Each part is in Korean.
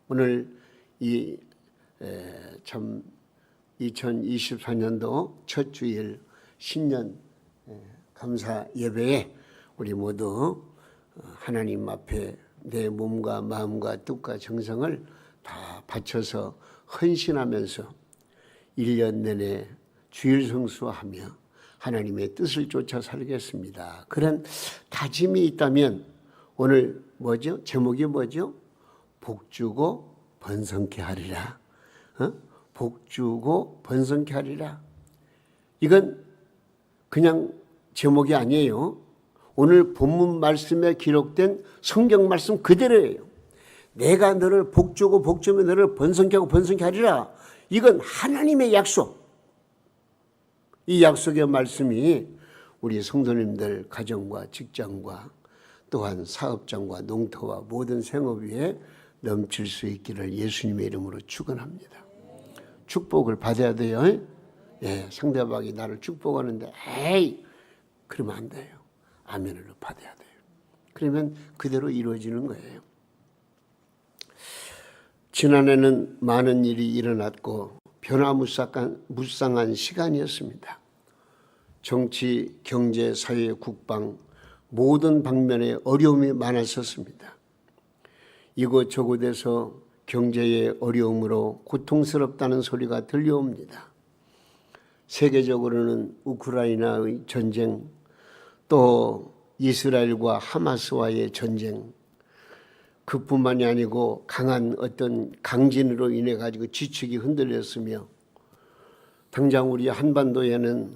오늘 참 2024년도 첫 주일 신년 감사 예배에 우리 모두 하나님 앞에 내 몸과 마음과 뜻과 정성을 다 바쳐서 헌신하면서 1년 내내 주일 성수하며 하나님의 뜻을 쫓아 살겠습니다. 그런 다짐이 있다면 오늘 뭐죠? 제목이 뭐죠? 복주고 번성케 하리라. 복주고 번성케 하리라. 이건 그냥 제목이 아니에요. 오늘 본문 말씀에 기록된 성경 말씀 그대로예요. 내가 너를 복주고 복주면 너를 번성케 하고 번성케 하리라. 이건 하나님의 약속. 이 약속의 말씀이 우리 성도님들 가정과 직장과 또한 사업장과 농토와 모든 생업 위에 넘칠 수 있기를 예수님의 이름으로 축원합니다. 축복을 받아야 돼요. 상대방이 나를 축복하는데 에이 그러면 안 돼요. 아멘을 받아야 돼요. 그러면 그대로 이루어지는 거예요. 지난해는 많은 일이 일어났고 변화무쌍한 시간이었습니다. 정치, 경제, 사회, 국방 모든 방면에 어려움이 많았었습니다. 이곳저곳에서 경제의 어려움으로 고통스럽다는 소리가 들려옵니다. 세계적으로는 우크라이나의 전쟁, 또 이스라엘과 하마스와의 전쟁, 그뿐만이 아니고 강한 어떤 강진으로 인해 가지고 지축이 흔들렸으며 당장 우리 한반도에는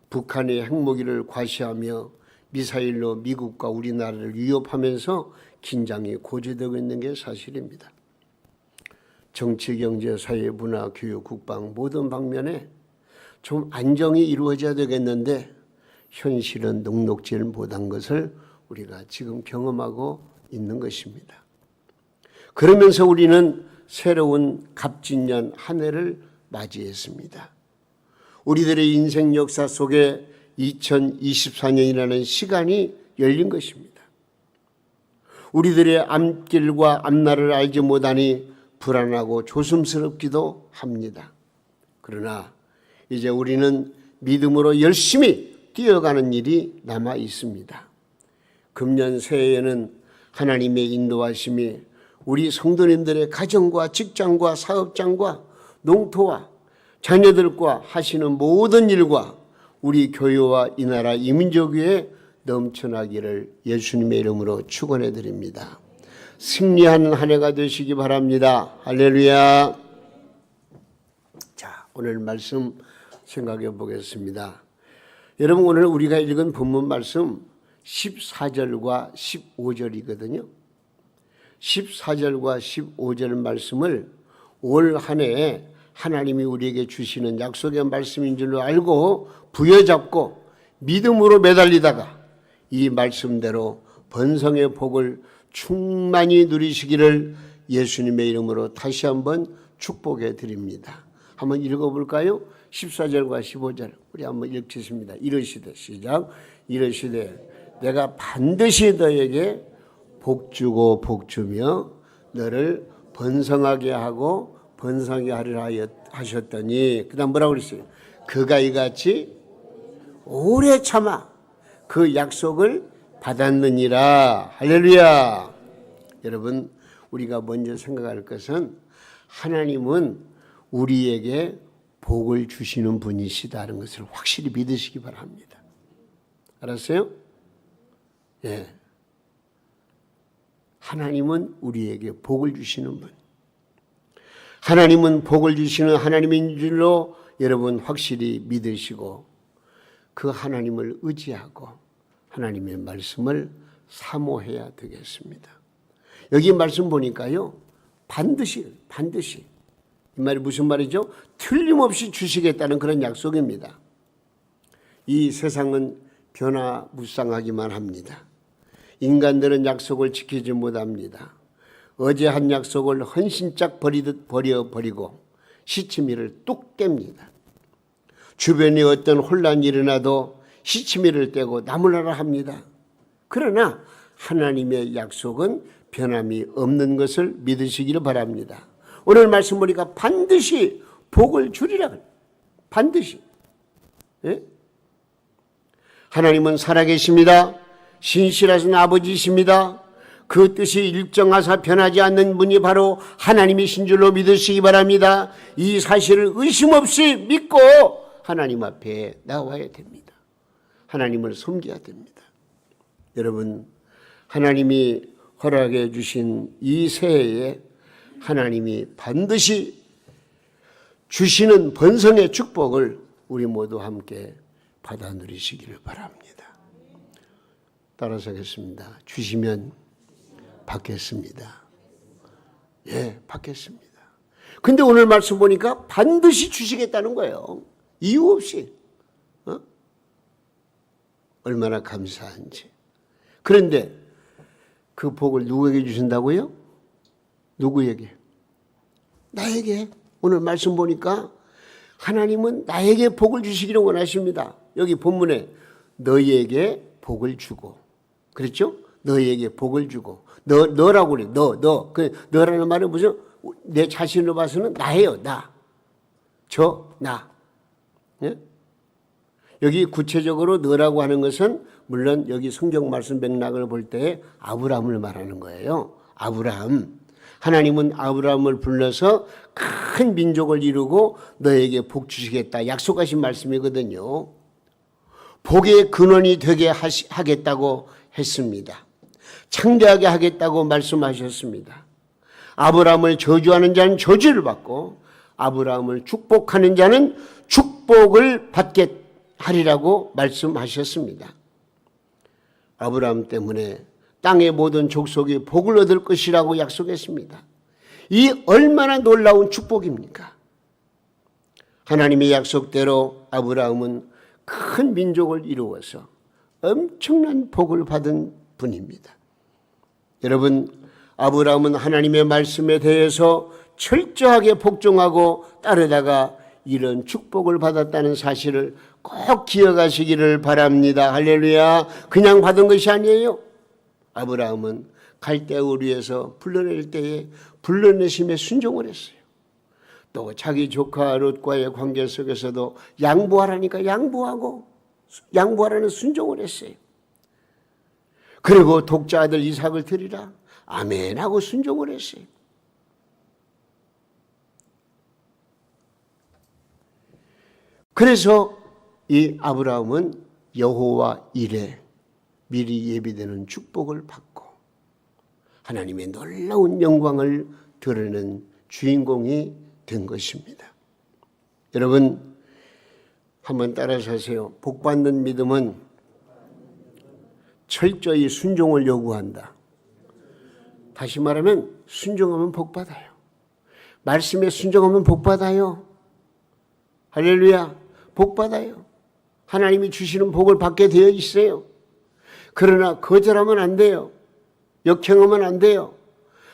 북한의 핵무기를 과시하며 미사일로 미국과 우리나라를 위협하면서 긴장이 고조되고 있는 게 사실입니다. 정치, 경제, 사회, 문화, 교육, 국방 모든 방면에 좀 안정이 이루어져야 되겠는데 현실은 녹록질 못한 것을 우리가 지금 경험하고 있는 것입니다. 그러면서 우리는 새로운 갑진년 한 해를 맞이했습니다. 우리들의 인생 역사 속에 2024년이라는 시간이 열린 것입니다. 우리들의 앞길과 앞날을 알지 못하니 불안하고 조심스럽기도 합니다. 그러나 이제 우리는 믿음으로 열심히 뛰어가는 일이 남아 있습니다. 금년 새해에는 하나님의 인도하심이 우리 성도님들의 가정과 직장과 사업장과 농토와 자녀들과 하시는 모든 일과 우리 교회와 이 나라 이민족 위에 넘쳐나기를 예수님의 이름으로 축원해 드립니다. 승리하는 한 해가 되시기 바랍니다. 할렐루야. 자, 오늘 말씀 생각해 보겠습니다. 여러분, 오늘 우리가 읽은 본문 말씀 14절과 15절이거든요. 14절과 15절 말씀을 올 한 해에 하나님이 우리에게 주시는 약속의 말씀인 줄로 알고 부여잡고 믿음으로 매달리다가 이 말씀대로 번성의 복을 충만히 누리시기를 예수님의 이름으로 다시 한번 축복해 드립니다. 한번 읽어볼까요? 14절과 15절 우리 한번 읽겠습니다. 이러시되 시작. 이러시되 내가 반드시 너에게 복주고 복주며 너를 번성하게 하고 번성하게 하리라 하셨더니 그 다음 뭐라고 그랬어요? 그가 이같이 오래 참아 그 약속을 받았느니라. 할렐루야. 여러분, 우리가 먼저 생각할 것은 하나님은 우리에게 복을 주시는 분이시다는 것을 확실히 믿으시기 바랍니다. 알았어요? 예. 하나님은 우리에게 복을 주시는 분. 하나님은 복을 주시는 하나님인 줄로 여러분 확실히 믿으시고 그 하나님을 의지하고 하나님의 말씀을 사모해야 되겠습니다. 여기 말씀 보니까요. 반드시 이 말이 무슨 말이죠? 틀림없이 주시겠다는 그런 약속입니다. 이 세상은 변화무쌍하기만 합니다. 인간들은 약속을 지키지 못합니다. 어제 한 약속을 헌신짝 버리듯 버려버리고 시치미를 뚝 깹니다. 주변에 어떤 혼란이 일어나도 시치미를 떼고 나무라라 합니다. 그러나 하나님의 약속은 변함이 없는 것을 믿으시기를 바랍니다. 오늘 말씀 보니까 반드시 복을 주리라. 반드시. 예? 하나님은 살아계십니다. 신실하신 아버지이십니다. 그 뜻이 일정하사 변하지 않는 분이 바로 하나님이신 줄로 믿으시기 바랍니다. 이 사실을 의심 없이 믿고 하나님 앞에 나와야 됩니다. 하나님을 섬겨야 됩니다. 여러분, 하나님이 허락해 주신 이 새해에 하나님이 반드시 주시는 번성의 축복을 우리 모두 함께 받아 누리시기를 바랍니다. 따라서 하겠습니다. 주시면 받겠습니다. 예, 받겠습니다. 근데 오늘 말씀 보니까 반드시 주시겠다는 거예요. 이유 없이. 얼마나 감사한지. 그런데 그 복을 누구에게 주신다고요? 누구에게? 나에게. 오늘 말씀 보니까 하나님은 나에게 복을 주시기를 원하십니다. 여기 본문에 너희에게 복을 주고, 그렇죠? 너희에게 복을 주고, 너라고 그래. 너. 그 너라는 말은 무슨, 내 자신을 봐서는 나예요. 나. 나. 예? 여기 구체적으로 너라고 하는 것은 물론 여기 성경 말씀 맥락을 볼 때 아브라함을 말하는 거예요. 아브라함. 하나님은 아브라함을 불러서 큰 민족을 이루고 너에게 복 주시겠다 약속하신 말씀이거든요. 복의 근원이 되게 하겠다고 했습니다. 창대하게 하겠다고 말씀하셨습니다. 아브라함을 저주하는 자는 저주를 받고 아브라함을 축복하는 자는 축복을 받게 하리라고 말씀하셨습니다. 아브라함 때문에 땅의 모든 족속이 복을 얻을 것이라고 약속했습니다. 이 얼마나 놀라운 축복입니까? 하나님의 약속대로 아브라함은 큰 민족을 이루어서 엄청난 복을 받은 분입니다. 여러분, 아브라함은 하나님의 말씀에 대해서 철저하게 복종하고 따르다가 이런 축복을 받았다는 사실을 꼭 기억하시기를 바랍니다. 할렐루야. 그냥 받은 것이 아니에요. 아브라함은 갈대우르에서 불러낼 때에 불러내심에 순종을 했어요. 또 자기 조카 롯과의 관계 속에서도 양보하라니까 양보하라는 순종을 했어요. 그리고 독자 아들 이삭을 드리라. 아멘 하고 순종을 했어요. 그래서 이 아브라함은 여호와 일에 미리 예비되는 축복을 받고 하나님의 놀라운 영광을 드러내는 주인공이 된 것입니다. 여러분, 한번 따라서 하세요. 복받는 믿음은 철저히 순종을 요구한다. 다시 말하면 순종하면 복받아요. 말씀에 순종하면 복받아요. 할렐루야. 복받아요. 하나님이 주시는 복을 받게 되어 있어요. 그러나 거절하면 안 돼요. 역행하면 안 돼요.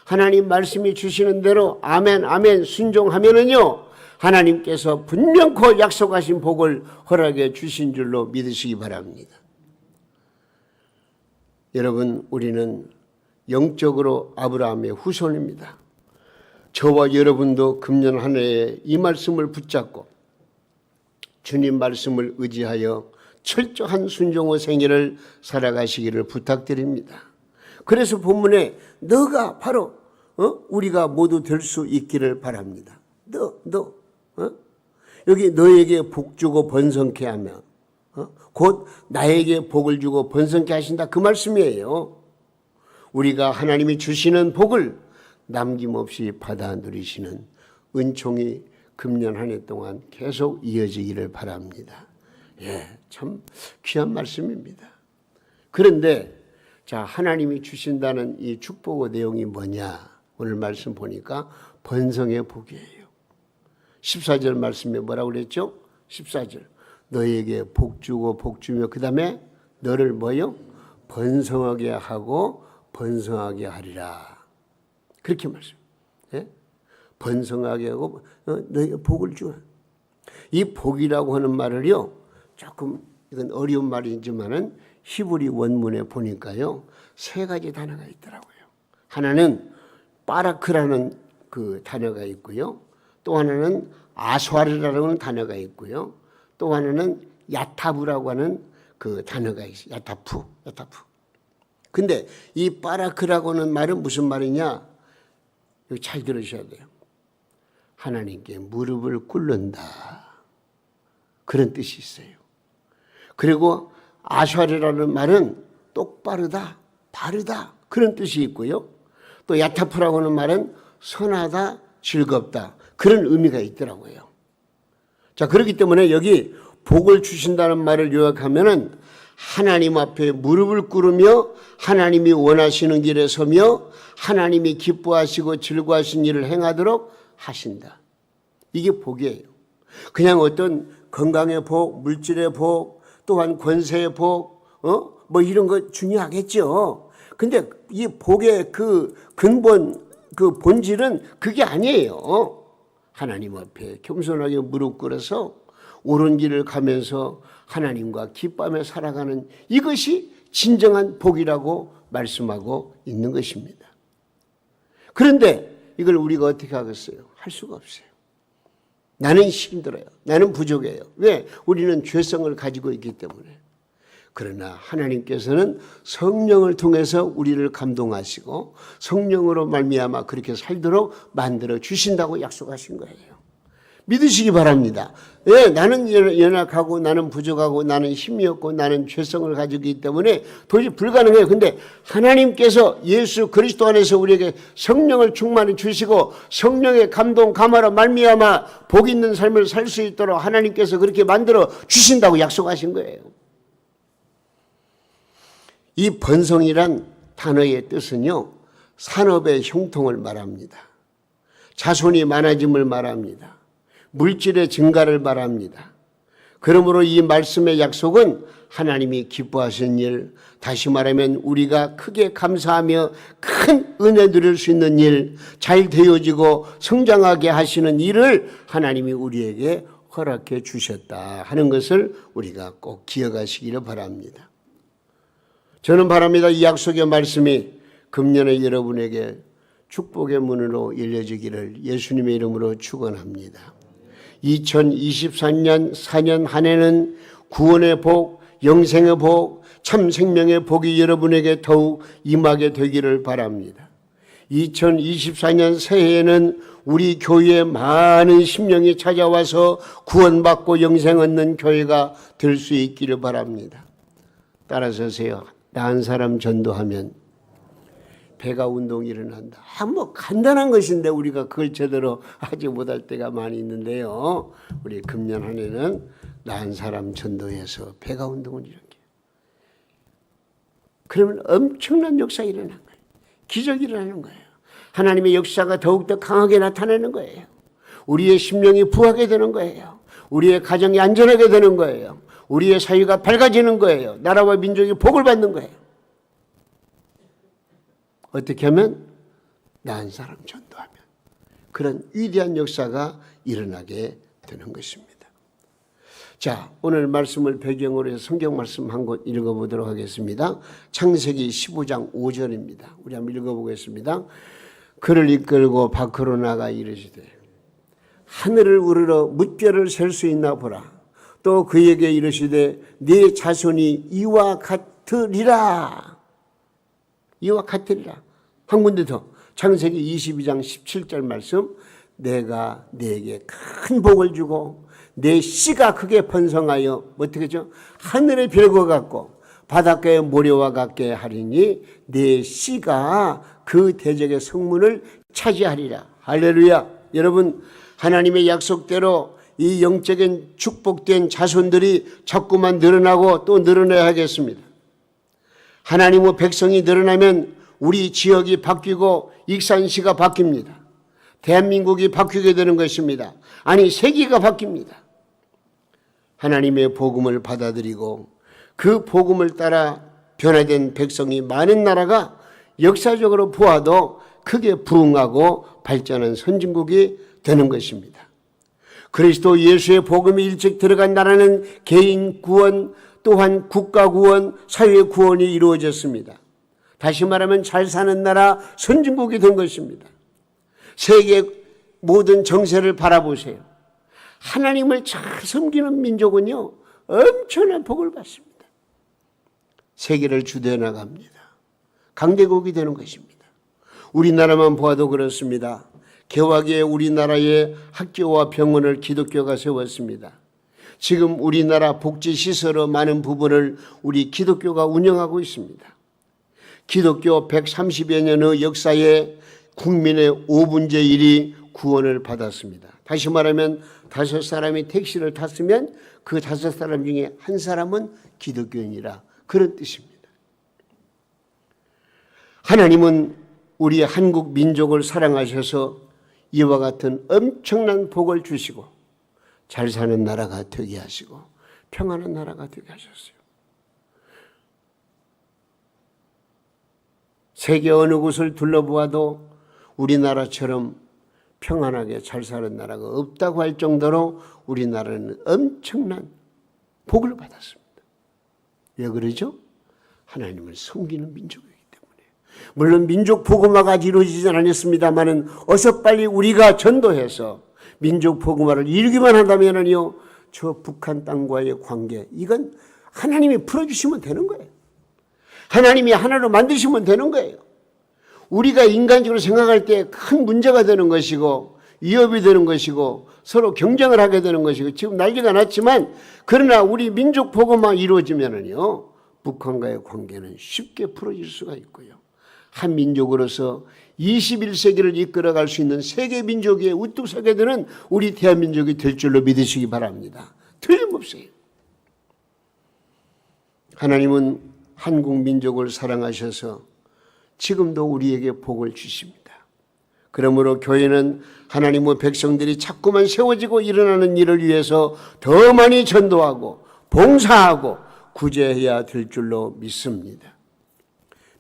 하나님 말씀이 주시는 대로 아멘 아멘 순종하면은요, 하나님께서 분명코 약속하신 복을 허락해 주신 줄로 믿으시기 바랍니다. 여러분, 우리는 영적으로 아브라함의 후손입니다. 저와 여러분도 금년 한 해에 이 말씀을 붙잡고 주님 말씀을 의지하여 철저한 순종의 생애를 살아가시기를 부탁드립니다. 그래서 본문에 너가 바로 우리가 모두 될 수 있기를 바랍니다. 여기 너에게 복 주고 번성케 하며 곧 나에게 복을 주고 번성케 하신다, 그 말씀이에요. 우리가 하나님이 주시는 복을 남김없이 받아 누리시는 은총이 금년 한 해 동안 계속 이어지기를 바랍니다. 예, 참 귀한 말씀입니다. 그런데 자, 하나님이 주신다는 이 축복의 내용이 뭐냐? 오늘 말씀 보니까 번성의 복이에요. 14절 말씀에 뭐라고 그랬죠? 14절. 너에게 복 주고 복 주며 그 다음에 너를 뭐요? 번성하게 하고 번성하게 하리라. 그렇게 말씀. 예? 번성하게 하고 너에게 복을 주. 이 복이라고 하는 말을요, 조금 이건 어려운 말이지만은 히브리 원문에 보니까요 3가지 단어가 있더라고요. 하나는 바라크라는 그 단어가 있고요. 또 하나는 아수아르라는 단어가 있고요. 또 하나는 야타브라고 하는 그 단어가 있어요. 야타프. 근데 이 바라크라고 하는 말은 무슨 말이냐? 이거 잘 들으셔야 돼요. 하나님께 무릎을 꿇는다. 그런 뜻이 있어요. 그리고 아수아르라는 말은 똑바르다, 바르다 그런 뜻이 있고요. 또 야타프라고 하는 말은 선하다, 즐겁다 그런 의미가 있더라고요. 자, 그렇기 때문에 여기 복을 주신다는 말을 요약하면은 하나님 앞에 무릎을 꿇으며 하나님이 원하시는 길에 서며 하나님이 기뻐하시고 즐거워하신 일을 행하도록 하신다. 이게 복이에요. 그냥 어떤 건강의 복, 물질의 복, 또한 권세의 복, 뭐 이런 거 중요하겠죠. 근데 이 복의 그 근본, 그 본질은 그게 아니에요. 하나님 앞에 겸손하게 무릎 꿇어서 옳은 길을 가면서 하나님과 기뻐하며 살아가는 이것이 진정한 복이라고 말씀하고 있는 것입니다. 그런데 이걸 우리가 어떻게 하겠어요? 할 수가 없어요. 나는 힘들어요. 나는 부족해요. 왜? 우리는 죄성을 가지고 있기 때문에. 그러나 하나님께서는 성령을 통해서 우리를 감동하시고 성령으로 말미암아 그렇게 살도록 만들어 주신다고 약속하신 거예요. 믿으시기 바랍니다. 예, 나는 연약하고 나는 부족하고 나는 힘이 없고 나는 죄성을 가지고 있기 때문에 도저히 불가능해요. 근데 하나님께서 예수 그리스도 안에서 우리에게 성령을 충만히 주시고 성령의 감동 감화로 말미암아 복 있는 삶을 살 수 있도록 하나님께서 그렇게 만들어 주신다고 약속하신 거예요. 이 번성이란 단어의 뜻은요, 산업의 형통을 말합니다. 자손이 많아짐을 말합니다. 물질의 증가를 말합니다. 그러므로 이 말씀의 약속은 하나님이 기뻐하신 일, 다시 말하면 우리가 크게 감사하며 큰 은혜 누릴 수 있는 일, 잘 되어지고 성장하게 하시는 일을 하나님이 우리에게 허락해 주셨다 하는 것을 우리가 꼭 기억하시기를 바랍니다. 저는 바랍니다. 이 약속의 말씀이 금년에 여러분에게 축복의 문으로 열려지기를 예수님의 이름으로 축원합니다. 2024년 4년 한 해는 구원의 복, 영생의 복, 참 생명의 복이 여러분에게 더욱 임하게 되기를 바랍니다. 2024년 새해에는 우리 교회에 많은 심령이 찾아와서 구원받고 영생 얻는 교회가 될 수 있기를 바랍니다. 따라서세요. 나은 사람 전도하면 배가 운동이 일어난다. 뭐 간단한 것인데 우리가 그걸 제대로 하지 못할 때가 많이 있는데요. 우리 금년 한 해는 나은 사람 전도해서 배가 운동을 일으켜요. 그러면 엄청난 역사가 일어나는 거예요. 기적이 일어나는 거예요. 하나님의 역사가 더욱더 강하게 나타나는 거예요. 우리의 심령이 부하게 되는 거예요. 우리의 가정이 안전하게 되는 거예요. 우리의 사회가 밝아지는 거예요. 나라와 민족이 복을 받는 거예요. 어떻게 하면? 나은 사람 전도하면. 그런 위대한 역사가 일어나게 되는 것입니다. 자, 오늘 말씀을 배경으로 해서 성경 말씀 한 곳 읽어보도록 하겠습니다. 창세기 15장 5절입니다. 우리 한번 읽어보겠습니다. 그를 이끌고 밖으로 나가 이르시되 하늘을 우러러 뭇별을 셀 수 있나 보라. 또 그에게 이르시되 네 자손이 이와 같으리라. 이와 같으리라. 한 군데 더. 창세기 22장 17절 말씀. 내가 네게 큰 복을 주고 내 씨가 크게 번성하여 어떻게 하죠? 하늘의 별과 같고 바닷가의 모래와 같게 하리니 내 씨가 그 대적의 성문을 차지하리라. 할렐루야. 여러분, 하나님의 약속대로 이 영적인 축복된 자손들이 자꾸만 늘어나고 또 늘어나야 하겠습니다. 하나님의 백성이 늘어나면 우리 지역이 바뀌고 익산시가 바뀝니다. 대한민국이 바뀌게 되는 것입니다. 아니, 세계가 바뀝니다. 하나님의 복음을 받아들이고 그 복음을 따라 변화된 백성이 많은 나라가 역사적으로 보아도 크게 부흥하고 발전한 선진국이 되는 것입니다. 그리스도 예수의 복음이 일찍 들어간 나라는 개인 구원 또한 국가 구원, 사회 구원이 이루어졌습니다. 다시 말하면 잘 사는 나라 선진국이 된 것입니다. 세계 모든 정세를 바라보세요. 하나님을 잘 섬기는 민족은요, 엄청난 복을 받습니다. 세계를 주도해 나갑니다. 강대국이 되는 것입니다. 우리나라만 보아도 그렇습니다. 개화기에 우리나라의 학교와 병원을 기독교가 세웠습니다. 지금 우리나라 복지시설의 많은 부분을 우리 기독교가 운영하고 있습니다. 기독교 130여 년의 역사에 국민의 5분의 1이 구원을 받았습니다. 다시 말하면 5사람이 택시를 탔으면 그 5사람 중에 한 사람은 기독교인이라, 그런 뜻입니다. 하나님은 우리 한국 민족을 사랑하셔서 이와 같은 엄청난 복을 주시고 잘 사는 나라가 되게 하시고 평안한 나라가 되게 하셨어요. 세계 어느 곳을 둘러보아도 우리나라처럼 평안하게 잘 사는 나라가 없다고 할 정도로 우리나라는 엄청난 복을 받았습니다. 왜 그러죠? 하나님을 섬기는 민족이기 때문에. 물론 민족 복음화가 이루어지지 않았습니다만은 어서 빨리 우리가 전도해서 민족 복음화를 이루기만 한다면요, 저 북한 땅과의 관계, 이건 하나님이 풀어주시면 되는 거예요. 하나님이 하나로 만드시면 되는 거예요. 우리가 인간적으로 생각할 때 큰 문제가 되는 것이고 위협이 되는 것이고 서로 경쟁을 하게 되는 것이고 지금 난리가 났지만, 그러나 우리 민족 복음화 이루어지면은요, 북한과의 관계는 쉽게 풀어질 수가 있고요. 한 민족으로서 21세기를 이끌어갈 수 있는 세계 민족에 우뚝 서게 되는 우리 대한민족이 될 줄로 믿으시기 바랍니다. 틀림없어요. 하나님은 한국 민족을 사랑하셔서 지금도 우리에게 복을 주십니다. 그러므로 교회는 하나님의 백성들이 자꾸만 세워지고 일어나는 일을 위해서 더 많이 전도하고 봉사하고 구제해야 될 줄로 믿습니다.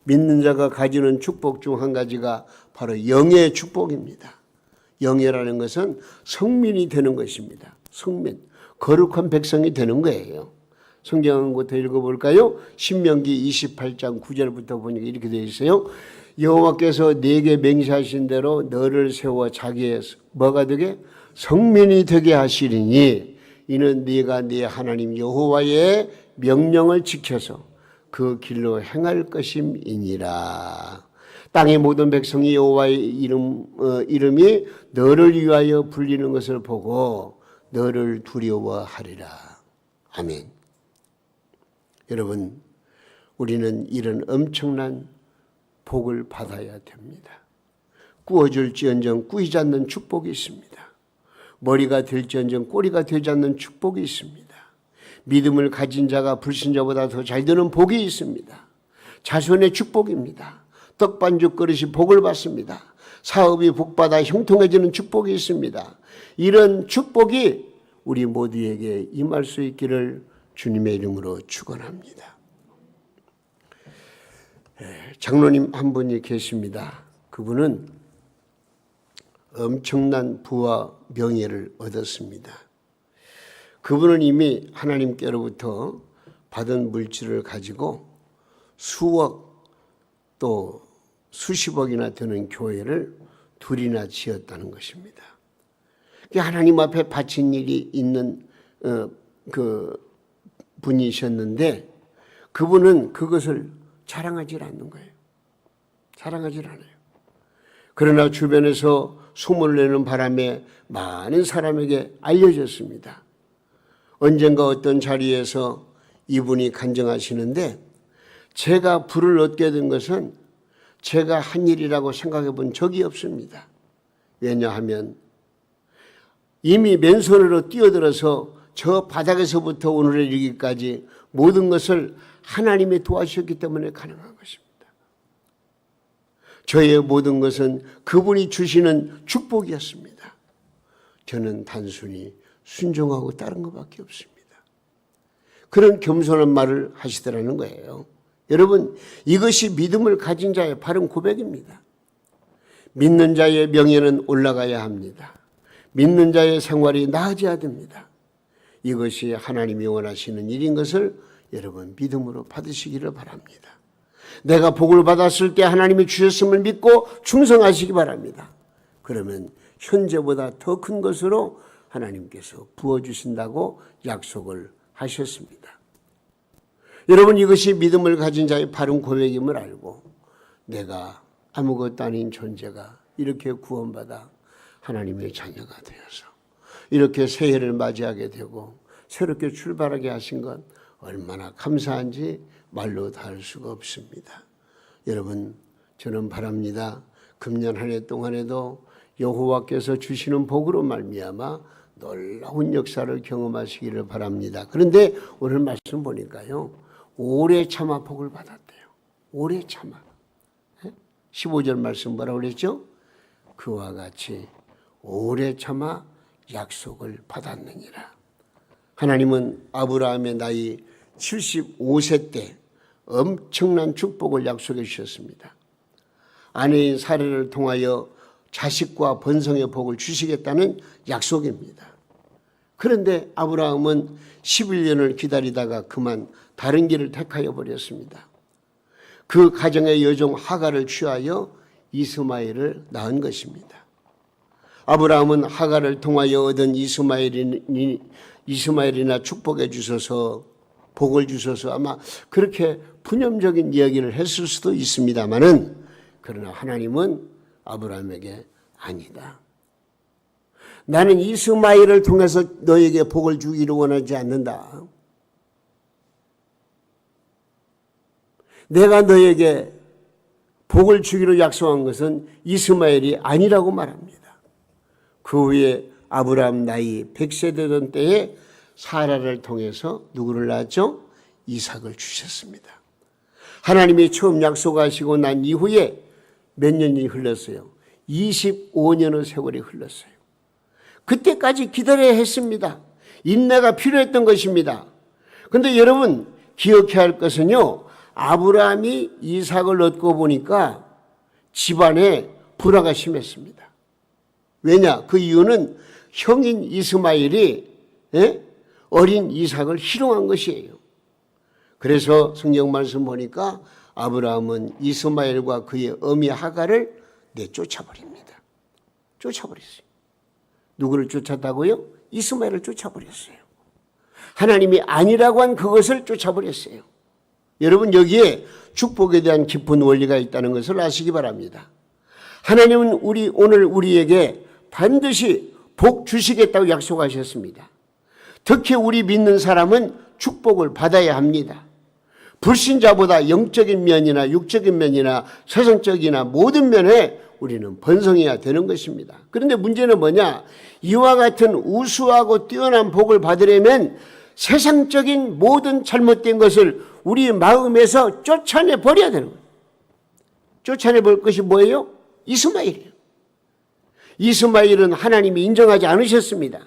믿는 자가 가지는 축복 중 한 가지가 바로 영의 축복입니다. 영예라는 것은 성민이 되는 것입니다. 성민, 거룩한 백성이 되는 거예요. 성경 한 곳 더 읽어볼까요? 신명기 28장 9절부터 보니까 이렇게 되어 있어요. 여호와께서 네게 맹세하신 대로 너를 세워 자기의 뭐가 되게? 성민이 되게 하시리니 이는 네가 네 하나님 여호와의 명령을 지켜서 그 길로 행할 것임이니라. 땅의 모든 백성이 여호와의 이름이 너를 위하여 불리는 것을 보고 너를 두려워하리라. 아멘. 여러분, 우리는 이런 엄청난 복을 받아야 됩니다. 꾸어줄지언정 꾸이지 않는 축복이 있습니다. 머리가 될지언정 꼬리가 되지 않는 축복이 있습니다. 믿음을 가진 자가 불신자보다 더 잘 되는 복이 있습니다. 자손의 축복입니다. 떡반죽 그릇이 복을 받습니다. 사업이 복받아 형통해지는 축복이 있습니다. 이런 축복이 우리 모두에게 임할 수 있기를 주님의 이름으로 축원합니다. 장로님 한 분이 계십니다. 그분은 엄청난 부와 명예를 얻었습니다. 그분은 이미 하나님께로부터 받은 물질을 가지고 수억 또 수십억이나 되는 교회를 둘이나 지었다는 것입니다. 하나님 앞에 바친 일이 있는 그 분이셨는데 그분은 그것을 자랑하지 않는 거예요. 자랑하지 않아요. 그러나 주변에서 소문을 내는 바람에 많은 사람에게 알려졌습니다. 언젠가 어떤 자리에서 이분이 간증하시는데 제가 부를 얻게 된 것은 제가 한 일이라고 생각해 본 적이 없습니다. 왜냐하면 이미 맨손으로 뛰어들어서 저 바닥에서부터 오늘에 이르기까지 모든 것을 하나님이 도와주셨기 때문에 가능한 것입니다. 저의 모든 것은 그분이 주시는 축복이었습니다. 저는 단순히 순종하고 다른 것밖에 없습니다. 그런 겸손한 말을 하시더라는 거예요. 여러분, 이것이 믿음을 가진 자의 바른 고백입니다. 믿는 자의 명예는 올라가야 합니다. 믿는 자의 생활이 나아져야 됩니다. 이것이 하나님이 원하시는 일인 것을 여러분 믿음으로 받으시기를 바랍니다. 내가 복을 받았을 때 하나님이 주셨음을 믿고 충성하시기 바랍니다. 그러면 현재보다 더 큰 것으로 하나님께서 부어주신다고 약속을 하셨습니다. 여러분, 이것이 믿음을 가진 자의 바른 고백임을 알고 내가 아무것도 아닌 존재가 이렇게 구원받아 하나님의 자녀가 되어서 이렇게 새해를 맞이하게 되고 새롭게 출발하게 하신 것 얼마나 감사한지 말로 다 할 수가 없습니다. 여러분, 저는 바랍니다. 금년 한 해 동안에도 여호와께서 주시는 복으로 말미암아 놀라운 역사를 경험하시기를 바랍니다. 그런데 오늘 말씀 보니까요, 오래 참아 복을 받았대요. 오래 참아. 15절 말씀 뭐라고 그랬죠? 그와 같이 오래 참아 약속을 받았느니라. 하나님은 아브라함의 나이 75세 때 엄청난 축복을 약속해 주셨습니다. 아내인 사례를 통하여 자식과 번성의 복을 주시겠다는 약속입니다. 그런데 아브라함은 11년을 기다리다가 그만 다른 길을 택하여 버렸습니다. 그 가정의 여종 하갈을 취하여 이스마엘을 낳은 것입니다. 아브라함은 하갈을 통하여 얻은 이스마엘이나 축복해 주셔서 복을 주셔서 아마 그렇게 푸념적인 이야기를 했을 수도 있습니다만은, 그러나 하나님은 아브라함에게 아니다. 나는 이스마엘을 통해서 너에게 복을 주기를 원하지 않는다. 내가 너에게 복을 주기로 약속한 것은 이스마엘이 아니라고 말합니다. 그 후에 아브라함 나이 100세 되던 때에 사라를 통해서 누구를 낳았죠? 이삭을 주셨습니다. 하나님이 처음 약속하시고 난 이후에 몇 년이 흘렀어요? 25년의 세월이 흘렀어요. 그때까지 기다려야 했습니다. 인내가 필요했던 것입니다. 그런데 여러분, 기억해야 할 것은요, 아브라함이 이삭을 얻고 보니까 집안에 불화가 심했습니다. 왜냐? 그 이유는 형인 이스마엘이 어린 이삭을 희롱한 것이에요. 그래서 성경 말씀 보니까 아브라함은 이스마엘과 그의 어미 하갈을 내쫓아버립니다. 쫓아버렸어요. 누구를 쫓았다고요? 이스마엘을 쫓아버렸어요. 하나님이 아니라고 한 그것을 쫓아버렸어요. 여러분, 여기에 축복에 대한 깊은 원리가 있다는 것을 아시기 바랍니다. 하나님은 오늘 우리에게 반드시 복 주시겠다고 약속하셨습니다. 특히 우리 믿는 사람은 축복을 받아야 합니다. 불신자보다 영적인 면이나 육적인 면이나 세상적이나 모든 면에 우리는 번성해야 되는 것입니다. 그런데 문제는 뭐냐? 이와 같은 우수하고 뛰어난 복을 받으려면 세상적인 모든 잘못된 것을 우리 마음에서 쫓아내 버려야 되는 거예요. 쫓아내 볼 것이 뭐예요? 이스마엘이에요. 이스마엘은 하나님이 인정하지 않으셨습니다.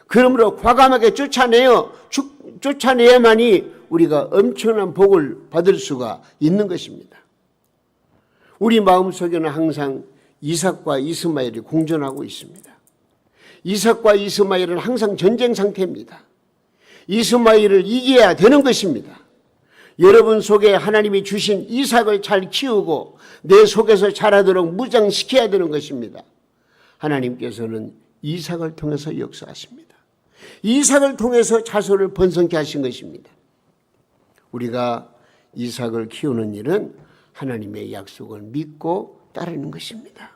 그러므로 과감하게 쫓아내야만이 우리가 엄청난 복을 받을 수가 있는 것입니다. 우리 마음속에는 항상 이삭과 이스마엘이 공존하고 있습니다. 이삭과 이스마엘은 항상 전쟁 상태입니다. 이스마엘을 이겨야 되는 것입니다. 여러분 속에 하나님이 주신 이삭을 잘 키우고 내 속에서 자라도록 무장시켜야 되는 것입니다. 하나님께서는 이삭을 통해서 역사하십니다. 이삭을 통해서 자손을 번성케 하신 것입니다. 우리가 이삭을 키우는 일은 하나님의 약속을 믿고 따르는 것입니다.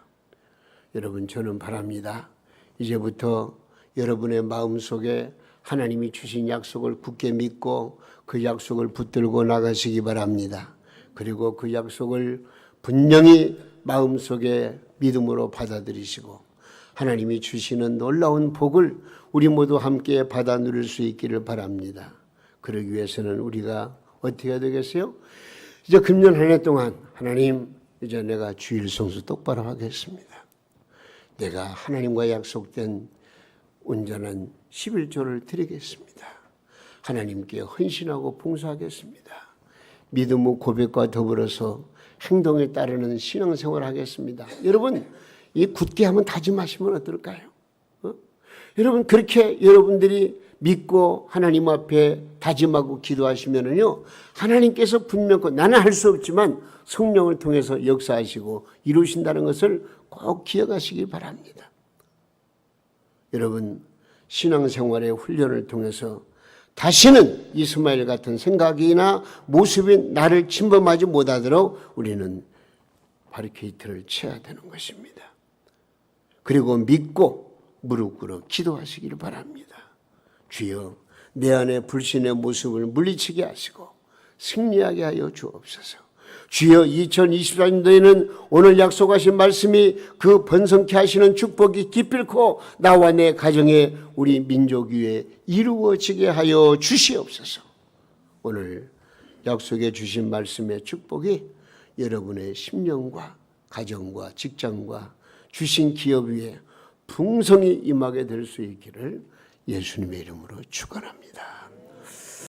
여러분, 저는 바랍니다. 이제부터 여러분의 마음속에 하나님이 주신 약속을 굳게 믿고 그 약속을 붙들고 나가시기 바랍니다. 그리고 그 약속을 분명히 마음속에 믿음으로 받아들이시고 하나님이 주시는 놀라운 복을 우리 모두 함께 받아 누릴 수 있기를 바랍니다. 그러기 위해서는 우리가 어떻게 해야 되겠어요? 이제 금년 한 해 동안 하나님, 이제 내가 주일 성수 똑바로 하겠습니다. 내가 하나님과 약속된 온전한 11조를 드리겠습니다. 하나님께 헌신하고 봉사하겠습니다. 믿음의 고백과 더불어서 행동에 따르는 신앙생활을 하겠습니다. 여러분, 이 굳게 한번 다짐하시면 어떨까요? 여러분, 그렇게 여러분들이 믿고 하나님 앞에 다짐하고 기도하시면은요, 하나님께서 분명 나는 할 수 없지만 성령을 통해서 역사하시고 이루신다는 것을 꼭 기억하시기 바랍니다. 여러분, 신앙생활의 훈련을 통해서 다시는 이스마엘 같은 생각이나 모습이 나를 침범하지 못하도록 우리는 바리케이트를 쳐야 되는 것입니다. 그리고 믿고 무릎 꿇어 기도하시기를 바랍니다. 주여, 내 안에 불신의 모습을 물리치게 하시고 승리하게 하여 주옵소서. 주여, 2024년도에는 오늘 약속하신 말씀이 그 번성케 하시는 축복이 기필코 나와 내 가정에 우리 민족 위에 이루어지게 하여 주시옵소서. 오늘 약속해 주신 말씀의 축복이 여러분의 심령과 가정과 직장과 주신 기업 위에 풍성히 임하게 될 수 있기를 예수님의 이름으로 축원합니다.